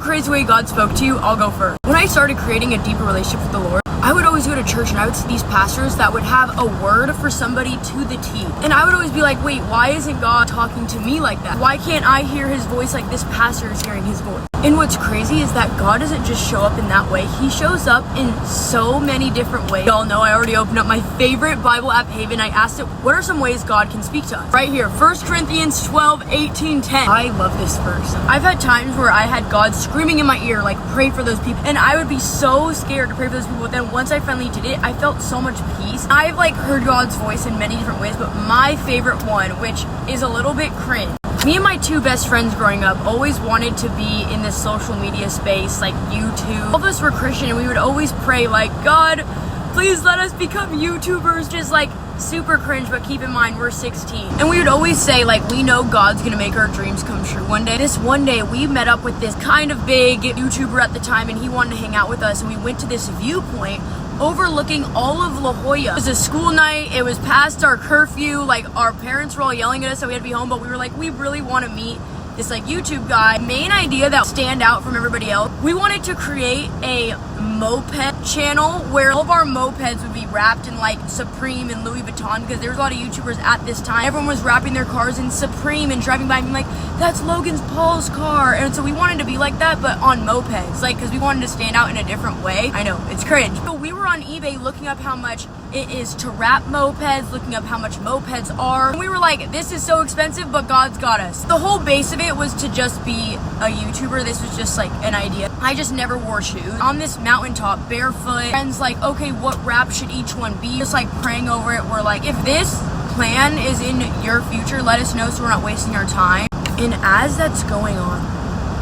crazy way God spoke to you, I'll go first. When I started creating a deeper relationship with the Lord, I would always go to church and I would see these pastors that would have a word for somebody to the T. And I would always be like, wait, why isn't God talking to me like that? Why can't I hear his voice like this pastor is hearing his voice? And what's crazy is that God doesn't just show up in that way. He shows up in so many different ways. Y'all know I already opened up my favorite Bible app, Haven. I asked it, what are some ways God can speak to us? Right here, 1 Corinthians 12:18-10. I love this verse. I've had times where I had God screaming in my ear, like, pray for those people. And I would be so scared to pray for those people. But then once I finally did it, I felt so much peace. I've heard God's voice in many different ways, but my favorite one, which is a little bit cringe. Me and my two best friends growing up always wanted to be in this social media space, like YouTube. All of us were Christian and we would always pray like, God, please let us become YouTubers. Just super cringe, but keep in mind we're 16. And we would always say we know God's gonna make our dreams come true one day. This one day we met up with this kind of big YouTuber at the time and he wanted to hang out with us and we went to this viewpoint overlooking all of La Jolla. It was a school night, it was past our curfew, our parents were all yelling at us that we had to be home, but we were we really want to meet this YouTube guy. Main idea that stand out from everybody else, we wanted to create a moped channel where all of our mopeds would be wrapped in Supreme and Louis Vuitton, because there was a lot of YouTubers at this time. Everyone was wrapping their cars in Supreme and driving by and being that's Logan's Paul's car. And so we wanted to be like that, but on mopeds, because we wanted to stand out in a different way. I know, it's cringe. So we were on eBay looking up how much it is to wrap mopeds, looking up how much mopeds are. And we were this is so expensive, but God's got us. The whole base of it was to just be a YouTuber. This was just an idea. I just never wore shoes. On this mountaintop, barefoot, friends okay, what wrap should each one be? Just praying over it. We're if this plan is in your future, let us know so we're not wasting our time. And as that's going on,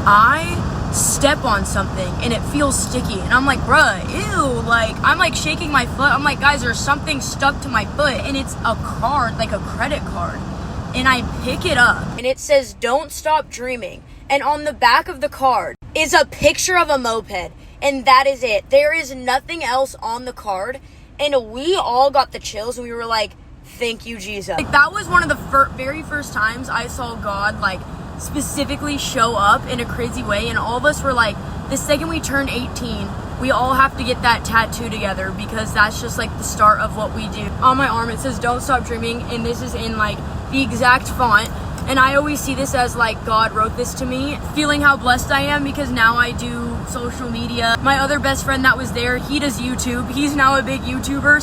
I step on something and it feels sticky. And I'm bruh, ew. I'm shaking my foot. I'm guys, there's something stuck to my foot. And it's a card, a credit card. And I pick it up and it says, don't stop dreaming. And on the back of the card is a picture of a moped. And that is it. There is nothing else on the card. And we all got the chills and we were thank you, Jesus. That was one of the very first times I saw God specifically show up in a crazy way. And all of us were the second we turned 18, we all have to get that tattoo together, because that's just the start of what we do. On my arm it says don't stop dreaming, and this is in the exact font. And I always see this as God wrote this to me. Feeling how blessed I am, because now I do social media. My other best friend that was there, he does YouTube. He's now a big YouTuber.